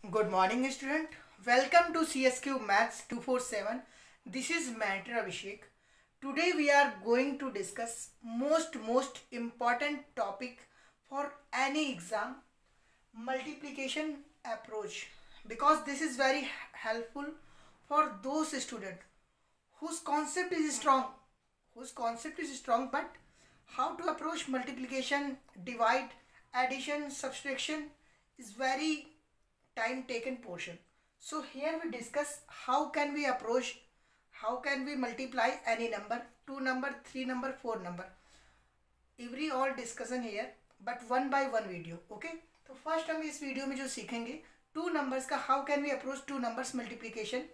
Good morning, student. Welcome to CSQ Maths 247. This is Mentor Abhishek. Today we are going to discuss most important topic for any exam, multiplication approach, because this is very helpful for those students whose concept is strong, but how to approach multiplication, divide, addition, subtraction is very time taken portion. So here we discuss how can we approach, how can we multiply any number, 2 number, 3 number, 4 number. Every all discussion here, but one by one video. Okay, तो first हम इस video में जो सीखेंगे 2 numbers का, how can we approach 2 numbers multiplication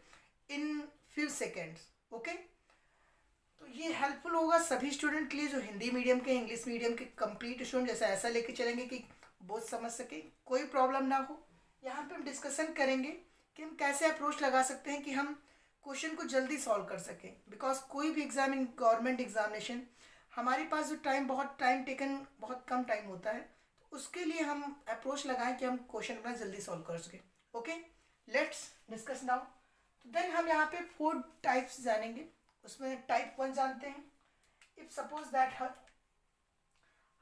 in few seconds. Okay, तो ये helpful होगा सभी स्टूडेंट के लिए जो हिंदी मीडियम के, इंग्लिश मीडियम के कंप्लीट स्टूडेंट जैसा ऐसा लेके चलेंगे कि बहुत समझ सके, कोई प्रॉब्लम ना हो. यहाँ पे हम डिस्कशन करेंगे कि हम कैसे अप्रोच लगा सकते हैं कि हम क्वेश्चन को जल्दी सॉल्व कर सकें. बिकॉज कोई भी एग्जाम इन गवर्नमेंट एग्जामिनेशन हमारे पास जो टाइम, बहुत टाइम टेकन, बहुत कम टाइम होता है, तो उसके लिए हम अप्रोच लगाएं कि हम क्वेश्चन अपना जल्दी सॉल्व कर सकें. Okay, let's discuss now. तो देन हम यहाँ पे 4 टाइप्स जानेंगे. उसमें टाइप 1 जानते हैं. इफ सपोज दैट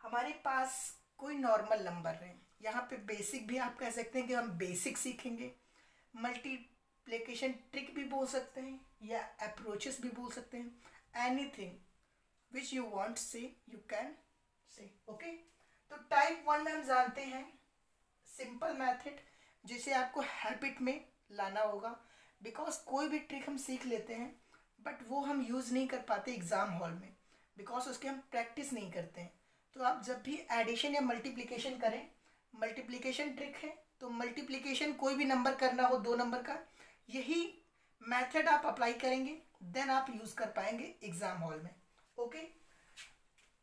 हमारे पास कोई नॉर्मल नंबर है, यहाँ पे बेसिक भी आप कह सकते हैं कि हम बेसिक सीखेंगे, मल्टीप्लिकेशन ट्रिक भी बोल सकते हैं या अप्रोचेस भी बोल सकते हैं. Anything which you want say you can say. Okay, तो टाइप 1 में हम जानते हैं सिंपल मेथड जिसे आपको हैबिट में लाना होगा. बिकॉज कोई भी ट्रिक हम सीख लेते हैं बट वो हम यूज़ नहीं कर पाते एग्ज़ाम हॉल में, बिकॉज उसकी हम प्रैक्टिस नहीं करते हैं. तो आप जब भी एडिशन या मल्टीप्लिकेशन करें, मल्टीप्लिकेशन ट्रिक है तो मल्टीप्लिकेशन कोई भी नंबर करना हो 2 नंबर का, यही मेथड आप अप्लाई करेंगे, देन आप यूज़ कर पाएंगे एग्ज़ाम हॉल में. ओके,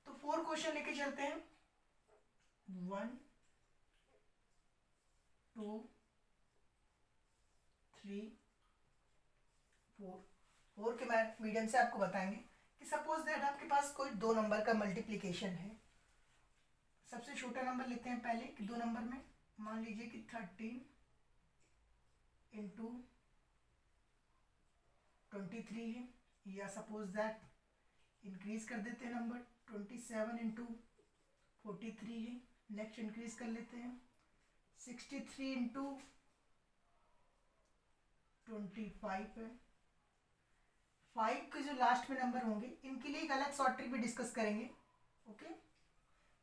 तो 4 क्वेश्चन लेके चलते हैं. 1 2 3 4 के मीडियम से आपको बताएंगे कि सपोज दैट आपके पास कोई 2 नंबर का मल्टीप्लिकेशन है. सबसे छोटा नंबर लेते हैं पहले कि 2 नंबर में मान लीजिए कि 13 इंटू 23 है, या सपोज दैट इंक्रीज कर देते हैं नंबर 27 इंटू 43 है. नेक्स्ट इंक्रीज कर लेते हैं 63 इंटू 25 है. 5 के जो लास्ट में नंबर होंगे इनके लिए एक अलग शॉर्ट ट्रिक भी डिस्कस करेंगे. ओके,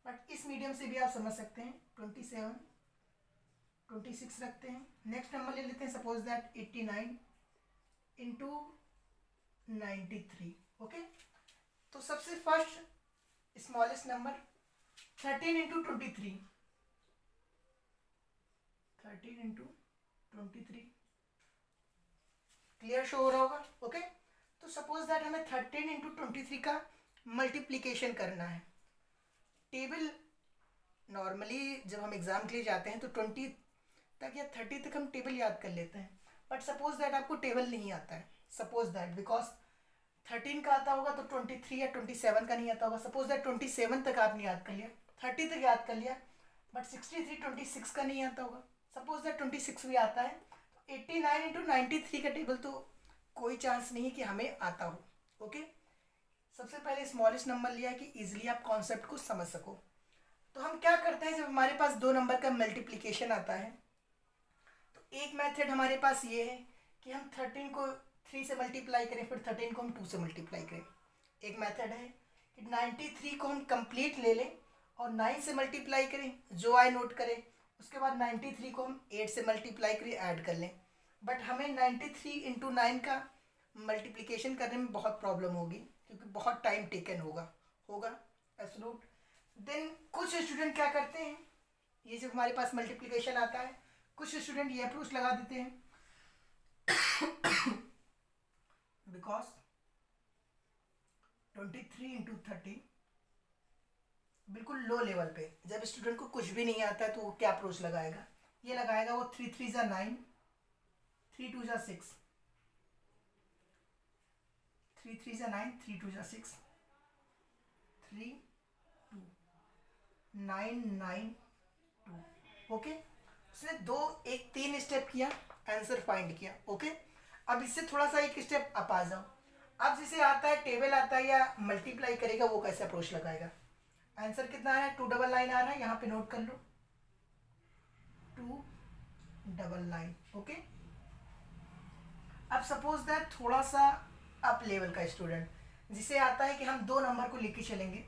बट इस मीडियम से भी आप समझ सकते हैं. 27 26 रखते हैं. नेक्स्ट नंबर ले लेते हैं सपोज दैट 89 इंटू 93. ओके, तो सबसे first smallest number 13 into 23, 13 into 23 clear show हो रहा होगा. ओके, तो सपोज दैट हमें 13 इंटू 23 का मल्टीप्लिकेशन करना है. टेबल नॉर्मली जब हम एग्ज़ाम के लिए जाते हैं तो 20 तक या 30 तक हम टेबल याद कर लेते हैं, बट सपोज दैट आपको टेबल नहीं आता है. सपोज दैट बिकॉज 13 का आता होगा तो 23 या 27 का नहीं आता होगा. सपोज दैट 27 तक आपने याद कर लिया, 30 तक याद कर लिया, बट 63 26 का नहीं आता होगा. सपोज दैट 26 भी आता है तो 89 इंटू 93 का टेबल तो कोई चांस नहीं है कि हमें आता हो. ओके, सबसे पहले स्मॉलेस्ट नंबर लिया कि इजीली आप कॉन्सेप्ट को समझ सको. तो हम क्या करते हैं जब हमारे पास 2 नंबर का मल्टीप्लिकेशन आता है, तो एक मेथड हमारे पास ये है कि हम 13 को 3 से मल्टीप्लाई करें, फिर 13 को हम 2 से मल्टीप्लाई करें. एक मेथड है कि 93 को हम कंप्लीट ले लें और 9 से मल्टीप्लाई करें, जो आई नोट करें. उसके बाद 93 को हम 8 से मल्टीप्लाई करें, ऐड कर लें. बट हमें 93 इंटू 9 का मल्टीप्लिकेशन करने में बहुत प्रॉब्लम होगी क्योंकि बहुत टाइम टेकन होगा एब्सोल्यूट. देन कुछ स्टूडेंट क्या करते हैं, ये जब हमारे पास मल्टीप्लिकेशन आता है कुछ स्टूडेंट ये अप्रोच लगा देते हैं बिकॉज 23 इंटू 30 बिल्कुल लो लेवल पे, जब स्टूडेंट को कुछ भी नहीं आता है तो वो क्या अप्रोच लगाएगा, ये लगाएगा वो 3 3 जा 9, 3 2 जा 6, 3 3 जा 9, 3 2 जा 6, 3 2 9 9 2. ओके, उसने एक 3 स्टेप किया, आंसर फाइंड किया। ओके, अब इससे थोड़ा सा एक स्टेप अप आ जाओ। अब जिसे आता है टेबल आता है या मल्टीप्लाई करेगा, वो कैसे अप्रोच लगाएगा। आंसर कितना है, 299 आ रहा है, यहाँ पे नोट कर लो 299। ओके, अब सपोज दैट थोड़ा सा अप लेवल का स्टूडेंट जिसे आता है कि हम 2 नंबर को लेके चलेंगे।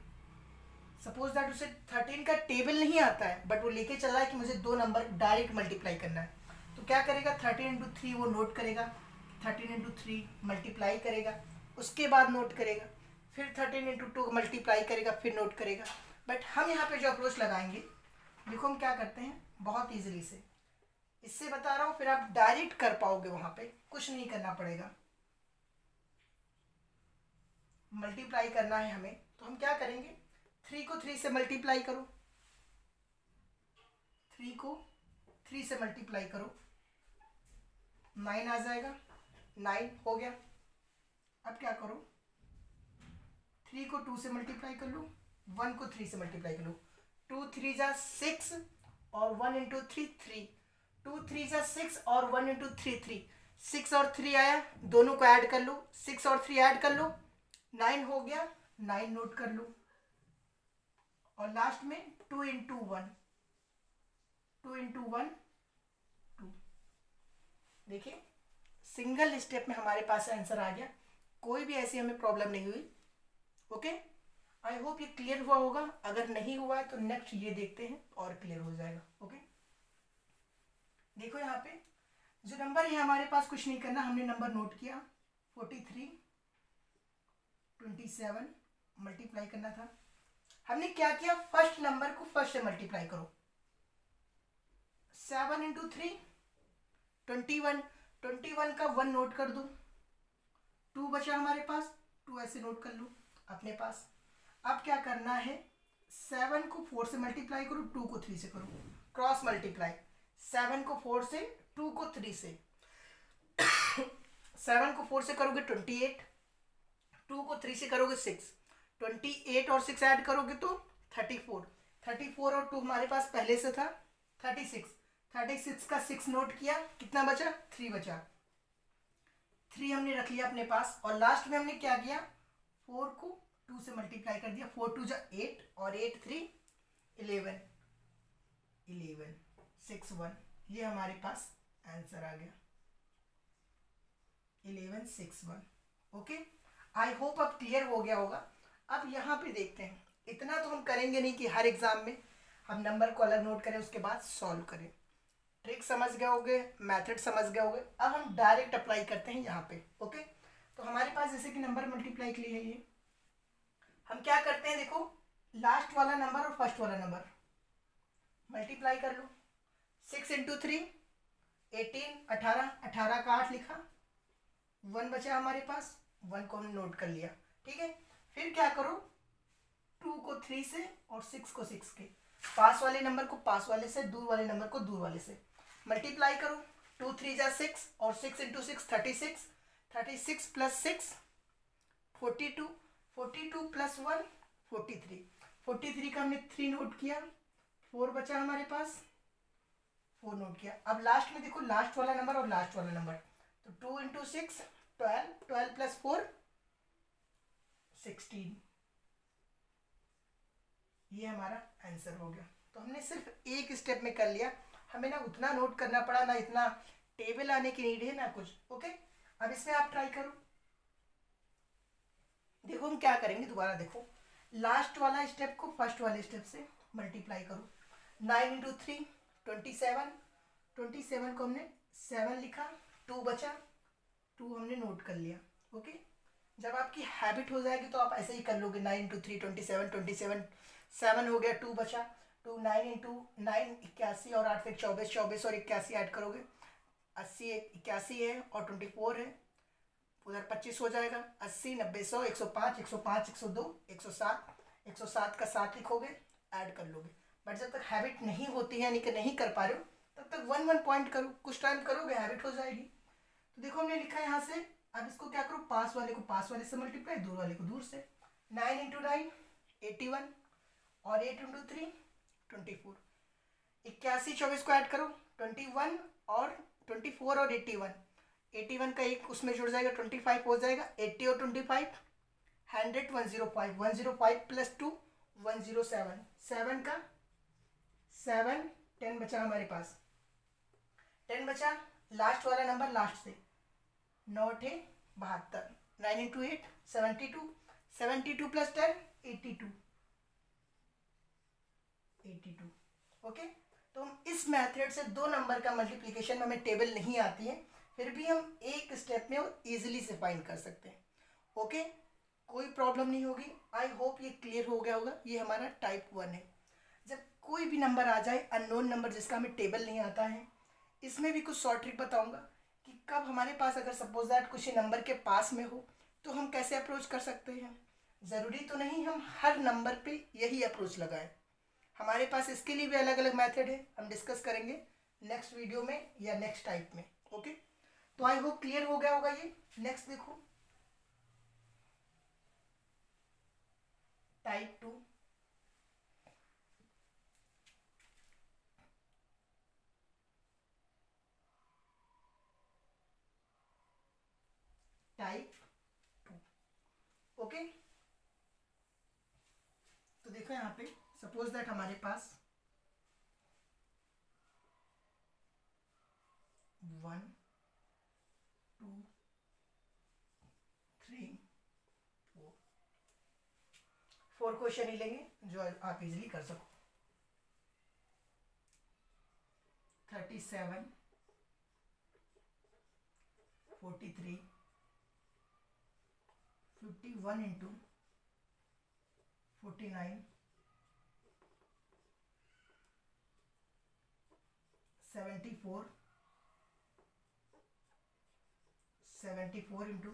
सपोज दैट उसे 13 का टेबल नहीं आता है, बट वो लेके चला है कि मुझे 2 नंबर डायरेक्ट मल्टीप्लाई करना है। तो क्या करेगा, 13 × 3 वो नोट करेगा, 13 × 3 मल्टीप्लाई करेगा, उसके बाद नोट करेगा, फिर 13 × 2 मल्टीप्लाई करेगा, फिर नोट करेगा। बट हम यहाँ पे जो अप्रोच लगाएंगे, देखो हम क्या करते हैं, बहुत ईजिली से इससे बता रहा हूँ, फिर आप डायरेक्ट कर पाओगे, वहाँ पे कुछ नहीं करना पड़ेगा। मल्टीप्लाई करना है हमें, तो हम क्या करेंगे, 3 को 3 से मल्टीप्लाई करो, 3 को 3 से मल्टीप्लाई करो, 9 आ जाएगा, 9 हो गया। अब क्या करो, 3 को 2 से मल्टीप्लाई कर लो, 1 को 3 से मल्टीप्लाई कर लो, 2 3 जा 6 और 1 × 3 3, 2 3 जा 6 और 1 × 3 3, 6 और 3 आया, दोनों को ऐड कर लो, 6 और 3 ऐड कर लो, 9 हो गया, 9 नोट कर लो। और लास्ट में 2 × 1, 2 × 1 2। देखिए सिंगल स्टेप में हमारे पास आंसर आ गया, कोई भी ऐसी हमें प्रॉब्लम नहीं हुई। ओके, आई होप ये क्लियर हुआ होगा। अगर नहीं हुआ है तो नेक्स्ट ये देखते हैं और क्लियर हो जाएगा। ओके, देखो यहाँ पे जो नंबर है हमारे पास, कुछ नहीं करना, हमने नंबर नोट किया 43 27 मल्टीप्लाई करना था। हमने क्या किया, फर्स्ट नंबर को फर्स्ट से मल्टीप्लाई करो, 7 × 3 21, 21 का 1 नोट कर दो, 2 बचा हमारे पास, 2 ऐसे नोट कर लो अपने पास। अब क्या करना है, 7 को 4 से मल्टीप्लाई करो, 2 को 3 से करो, क्रॉस मल्टीप्लाई, 7 को 4 से, 2 को 3 से 7 को 4 से करोगे 28, 2 को 3 से करोगे 6, 28 और 6 ऐड करोगे तो 34, 34 और 2 हमारे पास पहले से था 36, 36 का 6 नोट किया, कितना बचा, 3 बचा, 3 हमने रख लिया अपने पास। और लास्ट में हमने क्या किया, 4 को 2 से मल्टीप्लाई कर दिया, 4 2 जा 8 और 8 3 11, 11 6 1, ये हमारे पास आंसर आ गया 11 6 1। ओके, आई होप अब क्लियर हो गया होगा। अब यहाँ पे देखते हैं, इतना तो हम करेंगे नहीं कि हर एग्जाम में हम नंबर को अलग नोट करें उसके बाद सॉल्व करें। ट्रिक समझ गए होगे, मेथड समझ गए होगे। अब हम डायरेक्ट अप्लाई करते हैं यहाँ पे। ओके, तो हमारे पास जैसे कि नंबर मल्टीप्लाई के लिए है ये, हम क्या करते हैं, देखो लास्ट वाला नंबर और फर्स्ट वाला नंबर मल्टीप्लाई कर लो, 6 × 3 18, 18, 18 का 8 लिखा, 1 बचा हमारे पास, 1 को हमने नोट कर लिया। ठीक है, फिर क्या करो, 2 को 3 से और 6 को 6 के, पास वाले नंबर को पास वाले से, दूर वाले नंबर को दूर वाले से मल्टीप्लाई करो, 2 3 जा 6 और 6 × 6 36, 36 + 6 42, 42 + 1 43, 43 का हमने 3 नोट किया, 4 बचा हमारे पास, 4 नोट किया। अब लास्ट में देखो, लास्ट वाला नंबर और लास्ट वाला नंबर, तो 2 × 6 12, 12 + 4 16, ये हमारा आंसर हो गया। तो हमने सिर्फ एक स्टेप में कर लिया, हमें ना उतना नोट करना पड़ा, ना इतना टेबल आने की नीड है ना कुछ। ओके, अब इसमें आप ट्राई करो। देखो हम क्या करेंगे, दोबारा देखो, लास्ट वाला स्टेप को फर्स्ट वाले स्टेप से मल्टीप्लाई करो, 9 × 3 27, 27 को हमने 7 लिखा, 2 बचा, 2 हमने नोट कर लिया। ओके, जब आपकी हैबिट हो जाएगी तो आप ऐसे ही कर लोगे, 9 × 3 27, 27 7 हो गया, 2 बचा, 2 9 × 9 81 और 8 फिर 24, 24 और 81 ऐड करोगे, 80 81 है और 24 है, उधर 25 हो जाएगा, 80 90 100 105 105 102 107, 107 का 7 लिखोगे, ऐड कर लोगे। बट जब तक हैबिट नहीं होती है, यानी कि नहीं कर पा रहे हो, तब तक 1 1 पॉइंट करो, कुछ टाइम करोगे हैबिट हो जाएगी। तो देखो हमने लिखा है यहाँ से, अब इसको क्या करो, पास वाले को पास वाले से मल्टीप्लाई, दूर वाले को दूर से, 9 × 9 81 और 8 × 3 24, 81 24 को ऐड करो, 21 और 24 और 81, 81 का एक उसमें जुड़ जाएगा, 25 हो जाएगा, 80 और 25 100, 105, 105 प्लस 2 107, 7 का 7, 10 बचा हमारे पास, 10 बचा, लास्ट वाला नंबर लास्ट से 9 × 72, 9 × 8 72, 72 प्लस 10 82, 82। ओके, तो हम इस मेथड से दो नंबर का मल्टीप्लिकेशन में हमें टेबल नहीं आती है, फिर भी हम एक स्टेप में वो इजीली से फाइंड कर सकते हैं। ओके, कोई प्रॉब्लम नहीं होगी। आई होप ये क्लियर हो गया होगा। ये हमारा टाइप 1 है। जब कोई भी नंबर आ जाए अननोन नंबर जिसका हमें टेबल नहीं आता है, इसमें भी कुछ शॉर्ट ट्रिक बताऊंगा कि कब हमारे पास अगर सपोज दैट कुछ नंबर के पास में हो तो हम कैसे अप्रोच कर सकते हैं। ज़रूरी तो नहीं हम हर नंबर पे यही अप्रोच लगाएं, हमारे पास इसके लिए भी अलग अलग मेथड है, हम डिस्कस करेंगे नेक्स्ट वीडियो में या नेक्स्ट टाइप में। ओके, तो आई होप क्लियर हो गया होगा ये। नेक्स्ट देखो, टाइप 2। टाइप 2। ओके, तो देखो यहाँ पे सपोज दैट हमारे पास 1 2 3 4 क्वेश्चन ही लेंगे जो आप इजीली कर सको। 37 43 51 × 49 74 74 ×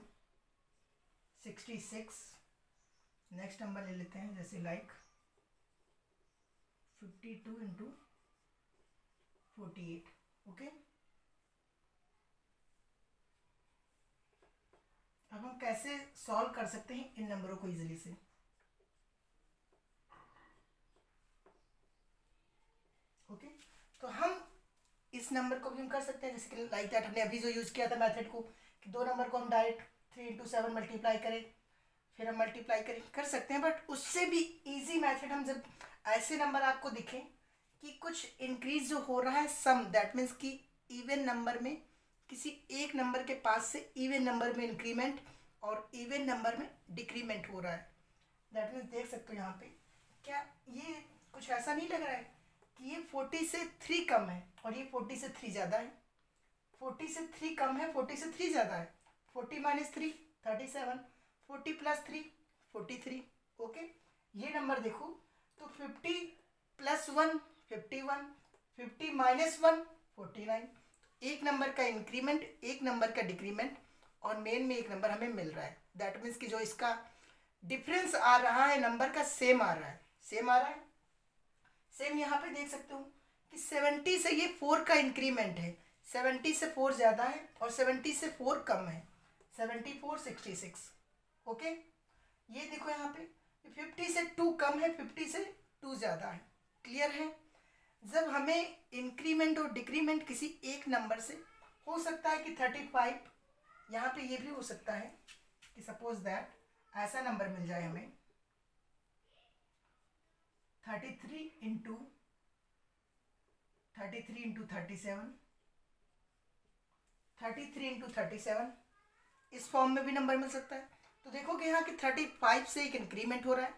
66। नेक्स्ट नंबर ले लेते हैं जैसे लाइक 52 × 48। ओके, अब हम कैसे सॉल्व कर सकते हैं इन नंबरों को इजीली से। ओके, तो हम इस नंबर को भी हम कर सकते हैं जैसे कि लाइक दैट हमने अभी जो यूज किया था मेथड को कि दो नंबर को हम डायरेक्ट 3 × 7 मल्टीप्लाई करें, फिर हम मल्टीप्लाई करें, कर सकते हैं। बट उससे भी इजी मेथड, हम जब ऐसे नंबर आपको दिखें कि कुछ इंक्रीज जो हो रहा है सम, दैट मीन्स कि इवन नंबर में किसी एक नंबर के पास से इवन नंबर में इंक्रीमेंट और इवन नंबर में डिक्रीमेंट हो रहा है, दैट मीन्स देख सकते हो यहाँ पे क्या ये कुछ ऐसा नहीं लग रहा है कि ये 40 से 3 कम है और ये 40 से 3 ज़्यादा है, 40 से 3 कम है, 40 से 3 ज़्यादा है, 40 - 3 37, 40 + 3 43। ओके, ये नंबर देखो तो 50 + 1 51, 50 - 1 49। एक नंबर का इंक्रीमेंट, एक नंबर का डिक्रीमेंट और मेन में एक नंबर हमें मिल रहा है, दैट मीन्स कि जो इसका डिफरेंस आ रहा है नंबर का सेम आ रहा है, सेम आ रहा है। सेम यहाँ पे देख सकते हो कि 70 से ये 4 का इंक्रीमेंट है, 70 से 4 ज़्यादा है और 70 से 4 कम है, 74 66। ओके, ये देखो यहाँ पे 50 से 2 कम है, 50 से 2 ज़्यादा है। क्लियर है। जब हमें इंक्रीमेंट और डिक्रीमेंट किसी एक नंबर से हो सकता है कि 35, यहाँ पे ये भी हो सकता है कि सपोज दैट ऐसा नंबर मिल जाए हमें 33 × 37, 33 × 37, इस फॉर्म में भी नंबर मिल सकता है। तो देखोगे यहाँ कि 35 से एक इंक्रीमेंट हो रहा है,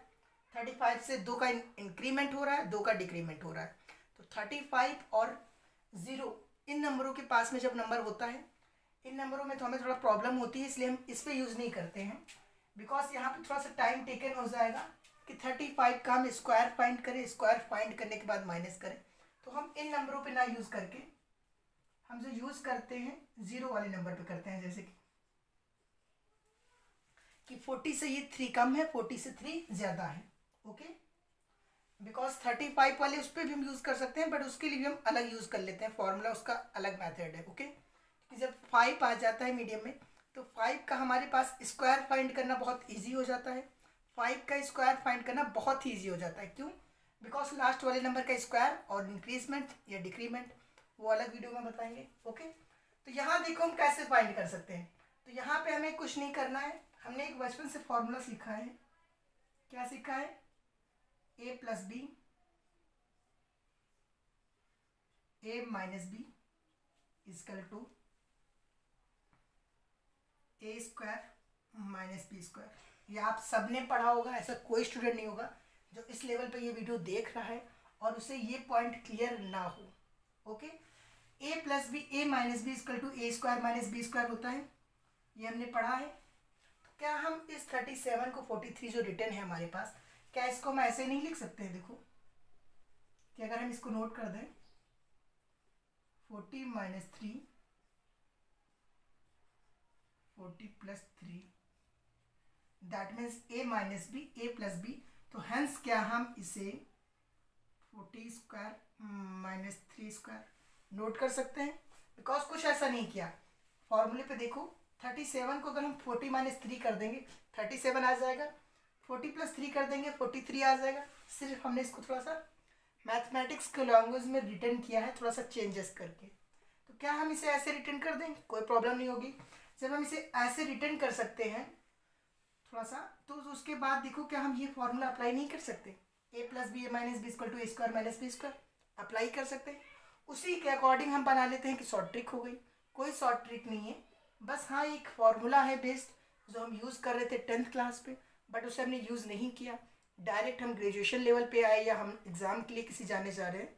35 से 2 का इंक्रीमेंट हो रहा है, 2 का डिक्रीमेंट हो रहा है। तो 35 और 0 इन नंबरों के पास में जब नंबर होता है, इन नंबरों में तो हमें थोड़ा प्रॉब्लम होती है, इसलिए हम इस पर यूज़ नहीं करते हैं, बिकॉज यहाँ पे थोड़ा सा टाइम टेकन हो जाएगा कि 35 का हम स्क्वायर फाइंड करें, स्क्वायर फाइंड करने के बाद माइनस करें। तो हम इन नंबरों पे ना यूज़ करके हम जो यूज़ करते हैं 0 वाले नंबर पे करते हैं, जैसे कि 40 से ये 3 कम है, 40 से 3 ज़्यादा है। ओके, बिकॉज 35 वाले उस पर भी हम यूज़ कर सकते हैं, बट उसके लिए भी हम अलग यूज़ कर लेते हैं, फॉर्मूला उसका अलग मेथड है। ओके, कि जब 5 आ जाता है मीडियम में तो 5 का हमारे पास स्क्वायर फाइंड करना बहुत ईजी हो जाता है, 5 का स्क्वायर फाइंड करना बहुत ईजी हो जाता है। क्यों? बिकॉज लास्ट वाले नंबर का स्क्वायर और इंक्रीजमेंट या डिक्रीमेंट वो अलग वीडियो में बताएंगे। ओके, तो यहाँ देखो हम कैसे फाइंड कर सकते हैं। तो यहाँ पे हमें कुछ नहीं करना है, हमने एक बचपन से फॉर्मूला सीखा है। क्या सीखा है? a plus b, a minus B is equal to A square minus B square. ये आप सबने पढ़ा होगा, ऐसा कोई स्टूडेंट नहीं होगा जो इस लेवल पे ये वीडियो देख रहा है और उसे ये पॉइंट क्लियर ना हो। Okay, a plus B, A minus B is equal to A square minus B square होता है, ये हमने पढ़ा है। तो क्या हम इस 37 को 43 जो रिटर्न है हमारे पास, क्या इसको हम ऐसे नहीं लिख सकते हैं? देखो कि अगर हम इसको नोट कर दें 40 minus 3, 40 plus 3, that means a minus B, a plus B. तो हेंस क्या हम इसे 40 स्क्वायर माइनस 3 स्क्वायर नोट कर सकते हैं, बिकॉज कुछ ऐसा नहीं किया। फॉर्मूले पे देखो 37 को अगर हम 40 माइनस 3 कर देंगे 37 आ जाएगा, 40 प्लस 3 कर देंगे 43 आ जाएगा। सिर्फ हमने इसको थोड़ा सा मैथमेटिक्स के लैंग्वेज में रिटर्न किया है, थोड़ा सा चेंजेस करके। तो क्या हम इसे ऐसे रिटर्न कर दें? कोई प्रॉब्लम नहीं होगी। जब हम इसे ऐसे रिटर्न कर सकते हैं थोड़ा सा, तो उसके बाद देखो क्या हम ये फॉर्मूला अप्लाई नहीं कर सकते? a plus B, A minus B equal to A square minus B square apply कर सकते हैं। उसी के अकॉर्डिंग हम बना लेते हैं कि शॉर्ट ट्रिक हो गई। कोई शॉर्ट ट्रिक नहीं है, बस हाँ एक फॉर्मूला है बेस्ड जो हम यूज़ कर रहे थे 10th क्लास पे, बट उसे हमने यूज़ नहीं किया। डायरेक्ट हम ग्रेजुएशन लेवल पे आए या हम एग्ज़ाम के लिए किसी जाने जा रहे हैं,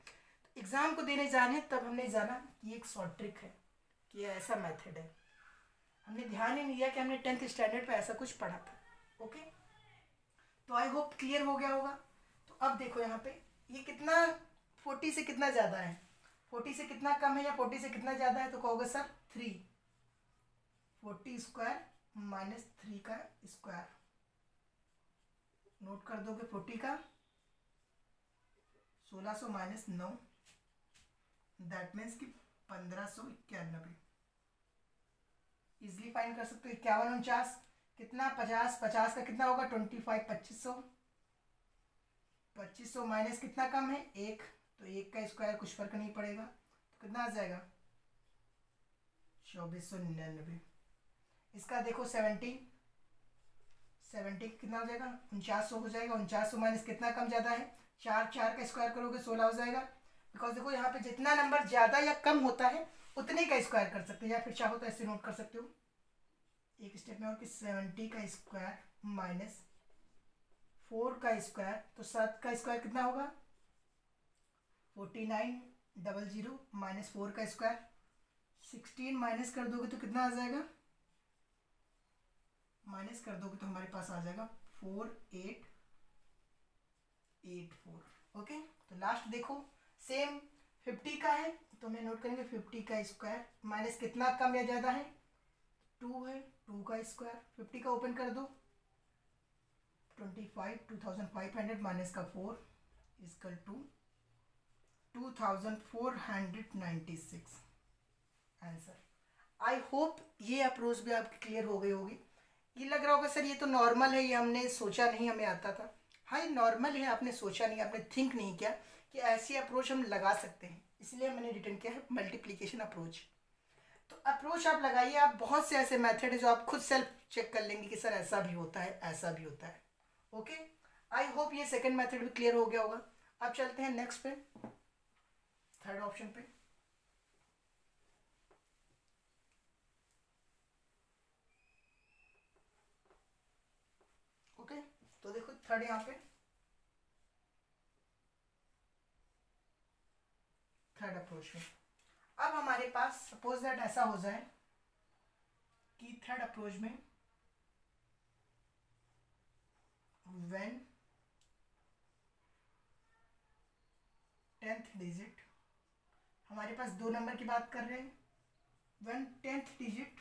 तो एग्ज़ाम को देने जा रहे हैं, तब हमने जाना कि ये एक शॉर्ट ट्रिक है, कि ये ऐसा मेथड है। हमने ध्यान ही नहीं दिया कि हमने 10th स्टैंडर्ड पे ऐसा कुछ पढ़ा था। ओके, तो आई होप क्लियर हो गया होगा। तो अब देखो यहाँ पे ये कितना 40 से कितना ज़्यादा है, 40 से कितना कम है या 40 से कितना ज़्यादा है? तो कहोगे सर 3, 40 स्क्वायर माइनस 3 का स्क्वायर। नोट कर दोगे 40 का 1600 माइनस 9, दैट मीन्स कि 1591। इजिली फाइंड कर सकते हो। 51 49 कितना? 50, 50 का कितना होगा? 25, 2500। 2500 माइनस कितना कम है? 1, तो 1 का स्क्वायर कुछ फर्क नहीं पड़ेगा, तो कितना आ जाएगा? 2499। इसका देखो 70 कितना हो जाएगा? 4900 हो जाएगा। 4900 माइनस कितना कम ज़्यादा है? 4, 4 का स्क्वायर करोगे 16 हो जाएगा। बिकॉज देखो यहाँ पे जितना नंबर ज़्यादा या कम होता है उतने का स्क्वायर कर सकते हैं, या फिर चाहो तो ऐसे नोट कर सकते हो एक स्टेप में, और कि 70 का स्क्वायर माइनस 4 का स्क्वायर, तो 7 का स्क्वायर कितना होगा? 4900 माइनस 4 का स्क्वायर। 16 माइनस कर दोगे तो कितना आ जाएगा? माइनस कर दोगे तो हमारे पास आ जाएगा 4884। ओके, तो लास्ट देखो सेम 50 का है, तो मैं नोट करेंगे 50 का स्क्वायर माइनस कितना कम या ज़्यादा है? 2 है, 2 का स्क्वायर। 50 का ओपन कर दो 25 माइनस का 4 is equal to 2496 answer. I hope ये अप्रोच भी आपकी क्लियर हो गई होगी। ये लग रहा होगा सर ये तो नॉर्मल है, ये हमने सोचा नहीं, हमें आता था। हाँ ये नॉर्मल है, आपने सोचा नहीं, आपने थिंक नहीं किया कि ऐसी अप्रोच हम लगा सकते हैं, इसलिए मैंने रिटर्न किया है मल्टीप्लिकेशन अप्रोच। तो अप्रोच आप लगाइए, आप बहुत से ऐसे मेथड है जो आप खुद सेल्फ चेक कर लेंगे कि सर ऐसा भी होता है, ऐसा भी होता है। ओके, आई होप ये सेकंड मेथड भी क्लियर हो गया होगा। अब चलते हैं नेक्स्ट पे, थर्ड ऑप्शन पे। ओके, तो देखो थर्ड यहाँ पे थर्ड अप्रोच में अब हमारे पास सपोज दैट ऐसा हो जाए कि थर्ड अप्रोच में व्हेन 10th डिजिट, हमारे पास 2 नंबर की बात कर रहे हैं, when 10th digit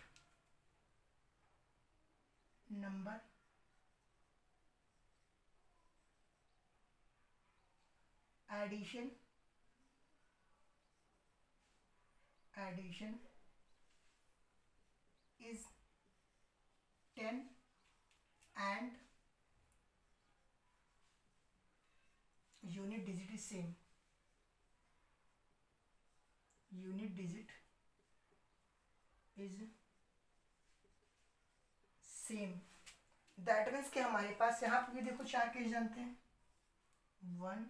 number addition is 10 and unit digit is same, unit digit is same. That means कि हमारे पास यहाँ पे भी देखो 4 केस जानते हैं, 1